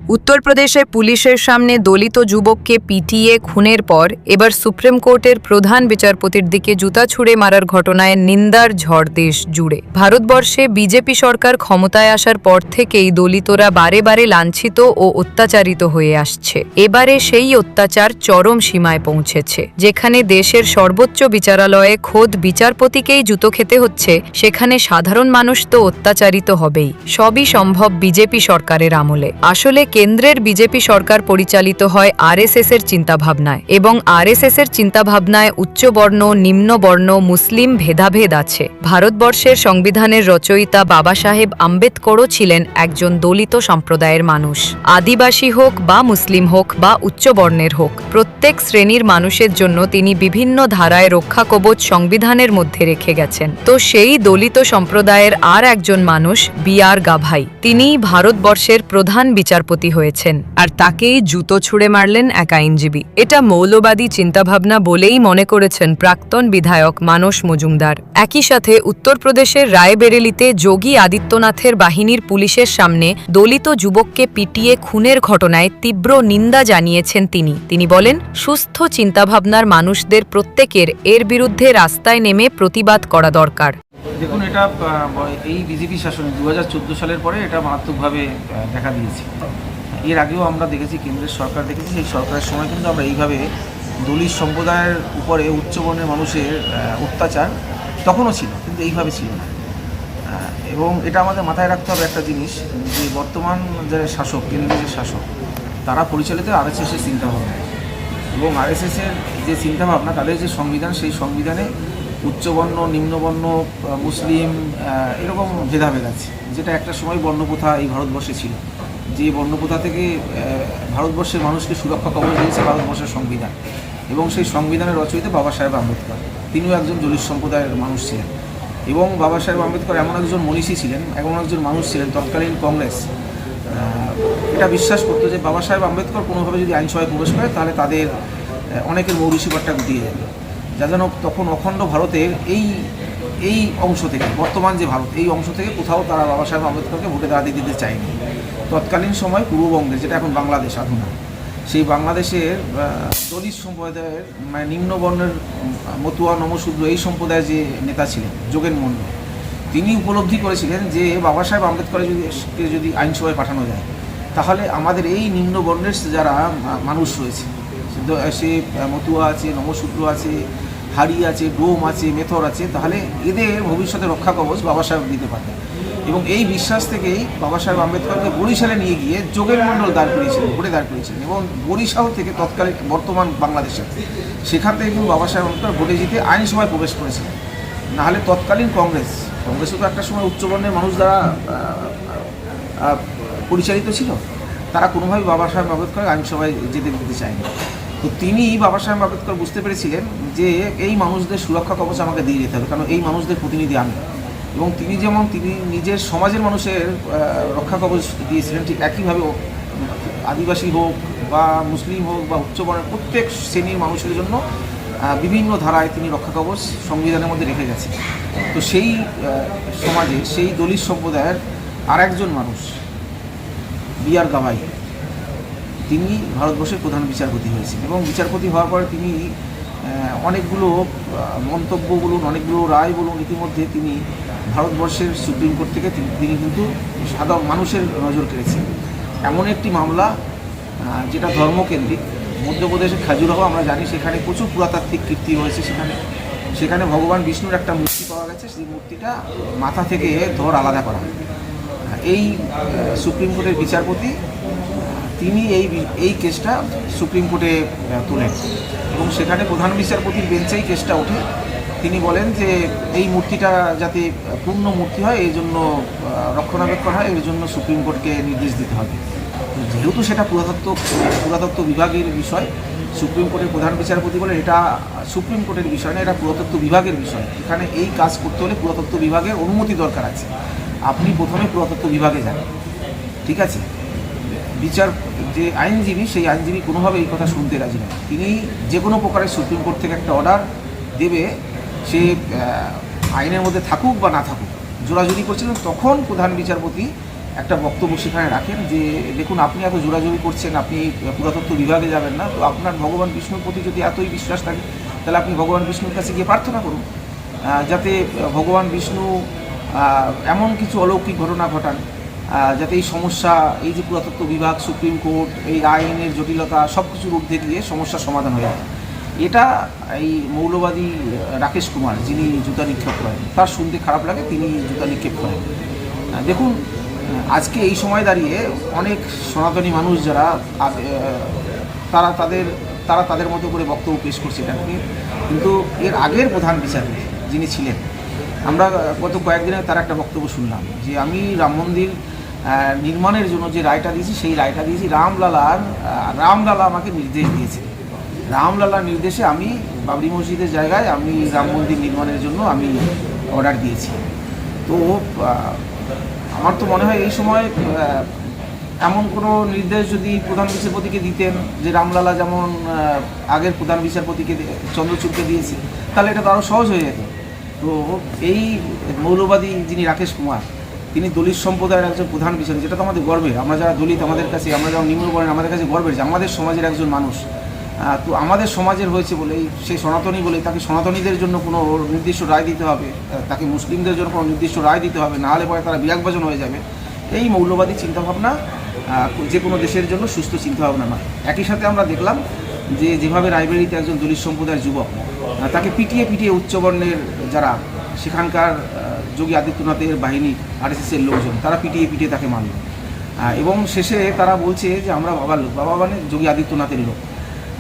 উত্তরপ্রদেশে পুলিশের সামনে দলিত যুবককে পিটিয়ে খুনের পর এবার সুপ্রিম কোর্টের প্রধান বিচারপতির দিকে জুতা ছুঁড়ে মারার ঘটনায় নিন্দার ঝড় দেশ জুড়ে। ভারতবর্ষে বিজেপি সরকার ক্ষমতায় আসার পর থেকেই দলিতরা বারে বারে লাঞ্ছিত ও অত্যাচারিত হয়ে আসছে। এবারে সেই অত্যাচার চরম সীমায় পৌঁছেছে। যেখানে দেশের সর্বোচ্চ বিচারালয়ে খোদ বিচারপতিকেই জুতো খেতে হচ্ছে, সেখানে সাধারণ মানুষ তো অত্যাচারিত হবেই। সবই সম্ভব বিজেপি সরকারের আমলে। আসলে কেন্দ্রের বিজেপি সরকার পরিচালিত হয় আরএসএস এর চিন্তাভাবনায়, এবং আরএসএস এর চিন্তাভাবনায় উচ্চবর্ণ নিম্নবর্ণ মুসলিম ভেদাভেদ আছে। ভারতবর্ষের সংবিধানের রচয়িতা বাবা সাহেব আম্বেদকরও ছিলেন একজন দলিত সম্প্রদায়ের মানুষ। আদিবাসী হোক বা মুসলিম হোক বা উচ্চবর্ণের হোক, প্রত্যেক শ্রেণীর মানুষের জন্য তিনি বিভিন্ন ধারায় রক্ষা কবচ সংবিধানের মধ্যে রেখে গেছেন। তো সেই দলিত সম্প্রদায়ের আর একজন মানুষ বি.আর. গাভাই, তিনিই ভারতবর্ষের প্রধান বিচারপতি হয়েছেন, আর তাকেই জুতো ছুঁড়ে মারলেন এক আইনজীবী। এটা মৌলবাদী চিন্তাভাবনা বলেই মনে করেছেন প্রাক্তন বিধায়ক মানস মজুমদার। একই সাথে উত্তরপ্রদেশের রায়বেরেলিতে যোগী আদিত্যনাথের বাহিনীর পুলিশের সামনে দলিত যুবককে পিটিয়ে খুনের ঘটনায় তীব্র নিন্দা জানিয়েছেন তিনি বলেন, সুস্থ চিন্তাভাবনার মানুষদের প্রত্যেকের এর বিরুদ্ধে রাস্তায় নেমে প্রতিবাদ করা দরকার। দেখুন, এটা এই বিজেপি শাসনে 2014 সালের পরে এটা মারাত্মকভাবে দেখা দিয়েছে। এর আগেও আমরা দেখেছি, কেন্দ্রের সরকার দেখেছি, সেই সরকারের সময় কিন্তু আমরা এইভাবে দলিত সম্প্রদায়ের উপরে উচ্চবর্ণের মানুষের অত্যাচার তখনও ছিল, কিন্তু এইভাবে ছিল না। এবং এটা আমাদের মাথায় রাখতে হবে একটা জিনিস, যে বর্তমান যে শাসক, কেন্দ্রের যে শাসক, তারা পরিচালিত আরএসএসের চিন্তাভাবনা, এবং আরএসএসের যে চিন্তাভাবনা, তাদের যে সংবিধান, সেই সংবিধানে উচ্চবর্ণ নিম্নবর্ণ মুসলিম এরকম ভেদাভেদ আছে, যেটা একটা সময় বর্ণপ্রথা এই ভারতবর্ষে ছিল। যে বর্ণপ্রথা থেকে ভারতবর্ষের মানুষকে সুরক্ষা কবচ দিয়েছে ভারতবর্ষের সংবিধান, এবং সেই সংবিধানের রচয়িতা বাবা সাহেব আম্বেদকর। তিনিও একজন দলিত সম্প্রদায়ের মানুষ ছিলেন, এবং বাবা সাহেব আম্বেদকর এমন একজন মনীষী ছিলেন, এমন একজন মানুষ ছিলেন, তৎকালীন কংগ্রেস এটা বিশ্বাস করতো যে বাবা সাহেব আম্বেদকর কোনোভাবে যদি আইনসভায় প্রবেশ করে, তাহলে তাদের অনেকের মৌলিসিপাটটা গুটিয়ে যাবে। যা যেন তখন অখণ্ড ভারতের এই অংশ থেকে, বর্তমান যে ভারত, এই অংশ থেকে কোথাও তারা বাবা সাহেব আম্বেদকরকে ভোটে দাঁড়াতে দিতে চায়নি। তৎকালীন সময় পূর্ববঙ্গে, যেটা এখন বাংলাদেশ আধুনা, সেই বাংলাদেশের দলিত সম্প্রদায়ের মানে নিম্নবর্ণের মতুয়া নমশূদ্র এই সম্প্রদায়ের যে নেতা ছিলেন যোগেন মন্ডল, তিনি উপলব্ধি করেছিলেন যে বাবা সাহেব আম্বেদকরের যদি আইনসভায় পাঠানো যায়, তাহলে আমাদের এই নিম্নবর্ণের যারা মানুষ রয়েছে, সে মতুয়া আছে, নমশূদ্র আছে, হাড়ি আছে, ডোম আছে, মেথর আছে, তাহলে এদের ভবিষ্যতে রক্ষা কবচ বাবা সাহেব দিতে পারতেন। এবং এই বিশ্বাস থেকেই বাবা সাহেব আম্বেদকরকে বরিশালে নিয়ে গিয়ে যোগেন মণ্ডল ভোটে দাঁড় করিয়েছিলেন, এবং বরিশাল থেকে তৎকালীন বর্তমান বাংলাদেশে, সেখান থেকে কিন্তু বাবা সাহেব আম্বেদকর ভোটে জিতে আইনসভায় প্রবেশ করেছিলেন। নাহলে তৎকালীন কংগ্রেসও তো একটা সময় উচ্চবর্ণের মানুষ দ্বারা পরিচালিত ছিল, তারা কোনোভাবেই বাবা সাহেব আম্বেদকর আইনসভায় যেতে দিতে চায়নি। তো তিনি বাবা সাহেব আম্বেদকর বুঝতে পেরেছিলেন যে এই মানুষদের সুরক্ষা কবচ আমাকে দিয়ে যেতে হবে, কারণ এই মানুষদের প্রতিনিধি আমি। এবং তিনি নিজের সমাজের মানুষের রক্ষা কবচ দিয়েছিলেন, ঠিক একইভাবে আদিবাসী হোক বা মুসলিম হোক বা উচ্চবর্ণের প্রত্যেক শ্রেণীর মানুষের জন্য বিভিন্ন ধারায় তিনি রক্ষা কবচ সংবিধানের মধ্যে রেখে গেছেন। তো সেই সমাজে সেই দলিত সম্প্রদায়ের আর একজন মানুষ বি.আর. গাভাই, তিনি ভারতবর্ষের প্রধান বিচারপতি হয়েছেন, এবং বিচারপতি হওয়ার পরে তিনি অনেকগুলো মন্তব্য বলুন, অনেকগুলো রায় বলুন, ইতিমধ্যে তিনি ভারতবর্ষের সুপ্রিম কোর্ট থেকে তিনি কিন্তু সাধারণ মানুষের নজর কেড়েছেন। এমন একটি মামলা যেটা ধর্মকেন্দ্রিক, মধ্যপ্রদেশের খাজুরাহ, আমরা জানি সেখানে প্রচুর পুরাতাত্ত্বিক কীর্তি রয়েছে। সেখানে ভগবান বিষ্ণুর একটা মূর্তি পাওয়া গেছে, সেই মূর্তিটা মাথা থেকে ধর আলাদা করা। এই সুপ্রিম কোর্টের বিচারপতি তিনি এই কেসটা সুপ্রিম কোর্টে তোলেন, এবং সেখানে প্রধান বিচারপতির বেঞ্চেই কেসটা ওঠে। তিনি বলেন যে এই মূর্তিটা যাতে পূর্ণ মূর্তি হয়, এই জন্য রক্ষণাবেক্ষণ হয়, এর জন্য সুপ্রিম কোর্টকে নির্দেশ দিতে হবে। যেহেতু সেটা পুরাতত্ত্ব বিভাগের বিষয়, সুপ্রিম কোর্টের প্রধান বিচারপতি বলেন এটা সুপ্রিম কোর্টের বিষয় না, এটা পুরাতত্ত্ব বিভাগের বিষয়। এখানে এই কাজ করতে হলে পুরাতত্ত্ব বিভাগের অনুমতি দরকার আছে। আপনি প্রথমে পুরাতত্ত্ব বিভাগে যান, ঠিক আছে? যে আইনজীবী, সেই আইনজীবী কোনোভাবে এই কথা শুনতে রাজি নয়। তিনি যে কোনো প্রকারের সুপ্রিম কোর্ট থেকে একটা অর্ডার দেবে, সে আইনের মধ্যে থাকুক বা না থাকুক, জোরাজুরি করছিলেন। তখন প্রধান বিচারপতি একটা বক্তব্য সেখানে রাখেন যে দেখুন, আপনি এত জোরাজোরি করছেন, আপনি পুরাতত্ত্ব বিভাগে যাবেন না, তো আপনার ভগবান বিষ্ণুর প্রতি যদি এতই বিশ্বাস থাকে তাহলে আপনি ভগবান বিষ্ণুর কাছে গিয়ে প্রার্থনা করুন যাতে ভগবান বিষ্ণু এমন কিছু অলৌকিক ঘটনা ঘটান যাতে এই সমস্যা, এই যে পুরাতত্ত্ব বিভাগ, সুপ্রিম কোর্ট, এই আইনের জটিলতা সব কিছুর ঊর্ধ্বে গিয়ে সমস্যার সমাধান হয়ে যায়। এটা এই মৌলবাদী রাকেশ কুমার, যিনি জুতা নিক্ষেপ করেন, তার শুনতে খারাপ লাগে, তিনি জুতা নিক্ষেপ করেন। দেখুন, আজকে এই সময় দাঁড়িয়ে অনেক সনাতনী মানুষ যারা তারা তাদের মতো করে বক্তব্য পেশ করছে এটা নিয়ে, কিন্তু এর আগের প্রধান বিচারপতি যিনি ছিলেন, আমরা গত কয়েকদিনে তার একটা বক্তব্য শুনলাম যে আমি রাম মন্দির নির্মাণের জন্য যে রায়টা দিয়েছি সেই রায়টা দিয়েছি রামলালা আমাকে নির্দেশ দিয়েছে, রামলালার নির্দেশে আমি বাবরি মসজিদের জায়গায় আমি রাম মন্দির নির্মাণের জন্য আমি অর্ডার দিয়েছি। তো আমার তো মনে হয় এই সময় এমন কোনো নির্দেশ যদি প্রধান বিচারপতিকে দিতেন যে রামলালা যেমন আগের প্রধান বিচারপতিকে চন্দ্রচূড়কে দিয়েছে, তাহলে এটা তো আরও সহজ হয়ে যেত। তো এই মৌলবাদী যিনি রাকেশ কুমার, তিনি দলিত সম্প্রদায়ের একজন প্রধান বিচারপতি, যেটা তো আমাদের গর্বের। আমরা যারা দলিত, আমাদের কাছে, আমরা যারা নিম্নবর্ণের, আমাদের কাছে গর্বের যে আমাদের সমাজের একজন মানুষ। তো আমাদের সমাজের হয়েছে বলেই, সেই সনাতনী বলেই তাকে সনাতনীদের জন্য কোনো নির্দিষ্ট রায় দিতে হবে, তাকে মুসলিমদের জন্য কোনো নির্দিষ্ট রায় দিতে হবে, না হলে পরে তারা বিরাগভাজন হয়ে যাবে। এই মৌলবাদী চিন্তাভাবনা যে কোনো দেশের জন্য সুস্থ চিন্তাভাবনা নয়। একই সাথে আমরা দেখলাম যে যেভাবে রায়বেরিতে একজন দলিত সম্প্রদায়ের যুবক, তাকে পিটিয়ে উচ্চবর্ণের যারা সেখানকার যোগী আদিত্যনাথের বাহিনী, আরএসএসের লোকজন, তারা পিটিয়ে তাকে মারল, এবং শেষে তারা বলছে যে আমরা বাবার লোক, বাবা মানে যোগী আদিত্যনাথের লোক।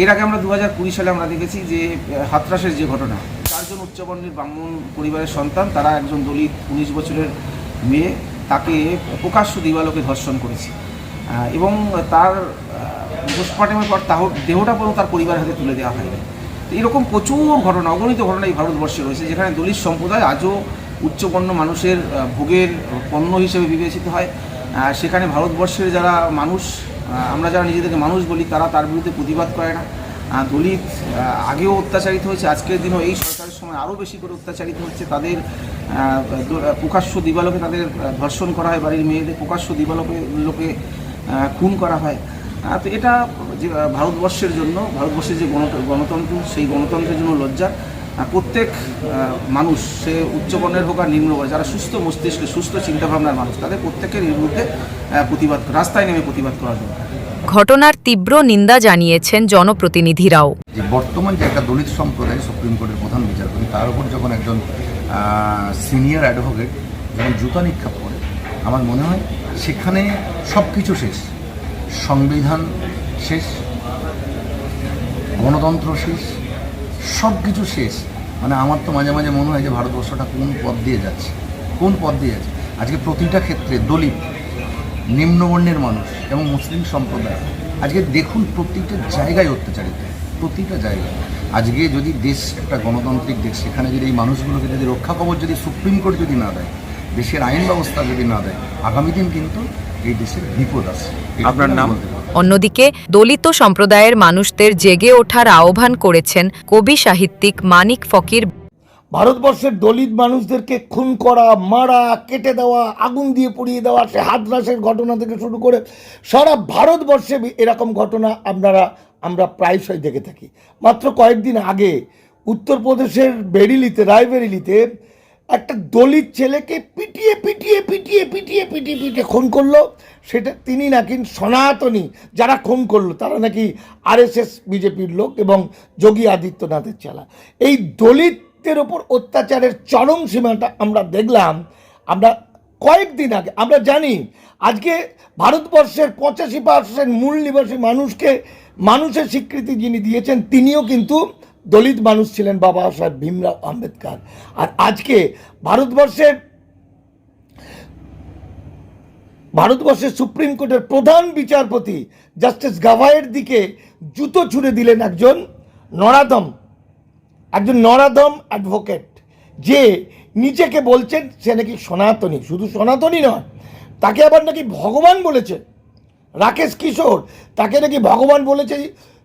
এর আগে আমরা 2020 সালে আমরা দেখেছি যে হাতরাসের যে ঘটনা, 4 জন উচ্চবর্ণের ব্রাহ্মণ পরিবারের সন্তান, তারা একজন দলিত 19 বছরের মেয়ে, তাকে প্রকাশ্য দিবালোকে ধর্ষণ করেছে, এবং তার পোস্টমর্টমের পর দেহটা পর্যন্ত তার পরিবারের হাতে তুলে দেওয়া হয়নি। তো এরকম প্রচুর ঘটনা, অগণিত ঘটনা এই ভারতবর্ষে রয়েছে, যেখানে দলিত সম্প্রদায় আজও উচ্চবর্ণ মানুষের ভোগের পণ্য হিসেবে বিবেচিত হয়। সেখানে ভারতবর্ষের যারা মানুষ, আমরা যারা নিজেদেরকে মানুষ বলি, তারা তার বিরুদ্ধে প্রতিবাদ করে না। দলিত আগেও অত্যাচারিত হয়েছে, আজকের দিনও এই সরকারের সময় আরও বেশি করে অত্যাচারিত হচ্ছে। তাদের প্রকাশ্য দিবালোকে তাদের ধর্ষণ করা হয়, বাড়ির মেয়েদের প্রকাশ্য দিবালোকে খুন করা হয়। তো এটা যে ভারতবর্ষের জন্য, ভারতবর্ষের যে গণতন্ত্র, সেই গণতন্ত্রের জন্য লজ্জা। প্রত্যেক মানুষ, সে উচ্চবর্ণের হোক আর নিম্নবর্ণের, যারা সুস্থ মস্তিষ্কে, সুস্থ চিন্তাভাবনার মানুষ, তাদের প্রত্যেকের এর বিরুদ্ধে রাস্তায় নেমে প্রতিবাদ করার জন্য। ঘটনার তীব্র নিন্দা জানিয়েছেন জনপ্রতিনিধিরাও। যে বর্তমান যে একটা দলিত সম্প্রদায় সুপ্রিম কোর্টের প্রধান বিচারপতি, তার উপর যখন একজন সিনিয়র অ্যাডভোকেট যখন জুতা নিক্ষেপ করে, আমার মনে হয় সেখানে সব কিছু শেষ, সংবিধান শেষ, গণতন্ত্র শেষ, সব কিছু শেষ। মানে আমার তো মাঝে মাঝে মনে হয় যে ভারতবর্ষটা কোন পথ দিয়ে যাচ্ছে। আজকে প্রতিটা ক্ষেত্রে দলিত, নিম্নবর্ণের মানুষ এবং মুসলিম সম্প্রদায় আজকে দেখুন প্রতিটা জায়গায় অত্যাচারিত, প্রতিটা জায়গায়। আজকে যদি দেশ একটা গণতান্ত্রিক দেশ, সেখানে যদি এই মানুষগুলোকে যদি রক্ষা কবচ যদি সুপ্রিম কোর্ট যদি না দেয়, দেশের আইন ব্যবস্থা যদি না দেয়, আগামী দিন কিন্তু এই দেশের বিপদ আছে। আপনার নাম? অন্যদিকে দলিত সম্প্রদায়ের মানুষদের জেগে ওঠার আহ্বান করেছেন কবি সাহিত্যিক মানিক ফকির। ভারতবর্ষের দলিত মানুষদেরকে খুন করা, মারা, কেটে দেওয়া, আগুন দিয়ে পুড়িয়ে দেওয়া, সে হাতরাসের ঘটনা থেকে শুরু করে সারা ভারতবর্ষে এরকম ঘটনা আমরা প্রায়শই দেখে থাকি। মাত্র কয়েকদিন আগে উত্তরপ্রদেশের রায়বেরিলিতে একটা দলিত ছেলেকে পিটিয়ে খুন করলো। সেটা তিনি নাকি সনাতনী, যারা খুন করলো তারা নাকি আরএসএস বিজেপির লোক এবং যোগী আদিত্যনাথের চালা। এই দলিতের ওপর অত্যাচারের চরম সীমাটা আমরা দেখলাম। আমরা কয়েকদিন আগে আমরা জানি আজকে ভারতবর্ষের 85% মূল নিবাসী মানুষের স্বীকৃতি যিনি দিয়েছেন, তিনিও কিন্তু দলিত মানুষ ছিলেন, বাবা সাহেব ভীমরাও আম্বেদকর। আর আজকে ভারতবর্ষের সুপ্রিম কোর্টের প্রধান বিচারপতি জাস্টিস গাভাইয়ের দিকে জুতো ছুঁড়ে দিলেন একজন নরাদম অ্যাডভোকেট, যে নিজেকে বলছেন সে নাকি সনাতনী। শুধু সনাতনী নয়, তাকে আবার নাকি ভগবান বলেছে। রাকেশ কিশোর তাকে নাকি ভগবান বলেছে,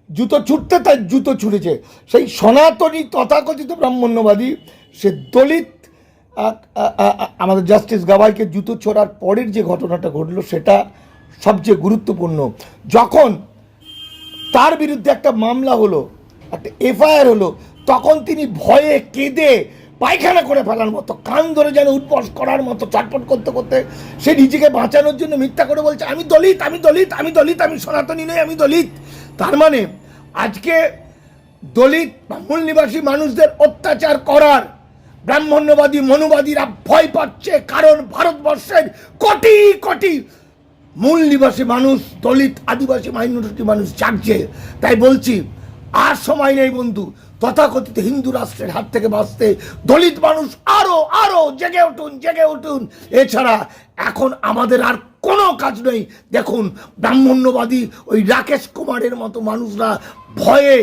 জুতো ছুটতে তাই জুতো ছুঁড়েছে। সেই সনাতনী তথাকথিত ব্রাহ্মণ্যবাদী সে দলিত আমাদের জাস্টিস গাভাইকে জুতো ছোড়ার পরের যে ঘটনাটা ঘটলো সেটা সবচেয়ে গুরুত্বপূর্ণ। যখন তার বিরুদ্ধে একটা মামলা হলো, একটা এফআইআর হলো, তখন তিনি ভয়ে কেঁদে পায়খানা করে ফেলার মতো, কান ধরে যেন উঠবস করার মতো ছটফট করতে করতে সে নিজেকে বাঁচানোর জন্য মিথ্যা করে বলছে আমি দলিত, আমি দলিত, আমি দলিত, আমি সনাতনী নই, আমি দলিত। তার মানে আজকে দলিত বা মূল নিবাসী মানুষদের অত্যাচার করার ব্রাহ্মণ্যবাদী মনুবাদীরা ভয় পাচ্ছে, কারণ ভারতবর্ষের কোটি কোটি মূল নিবাসী মানুষ, দলিত, আদিবাসী, মাইনরিটি মানুষ জাগছে। তাই বলছি আর সময় নেই বন্ধু, তথাকথিত হিন্দু রাষ্ট্রের হাত থেকে বাঁচতে দলিত মানুষ আরো আরো জেগে উঠুন, জেগে উঠুন। এছাড়া এখন আমাদের আর কোনো কাজ নেই। দেখুন ব্রাহ্মণ্যবাদী ওই রাকেশ কুমারের মতো মানুষরা ভয়ে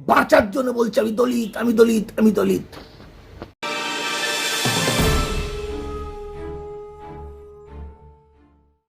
বাঁচার জন্য বলছে আমি দলিত, আমি দলিত, আমি দলিত।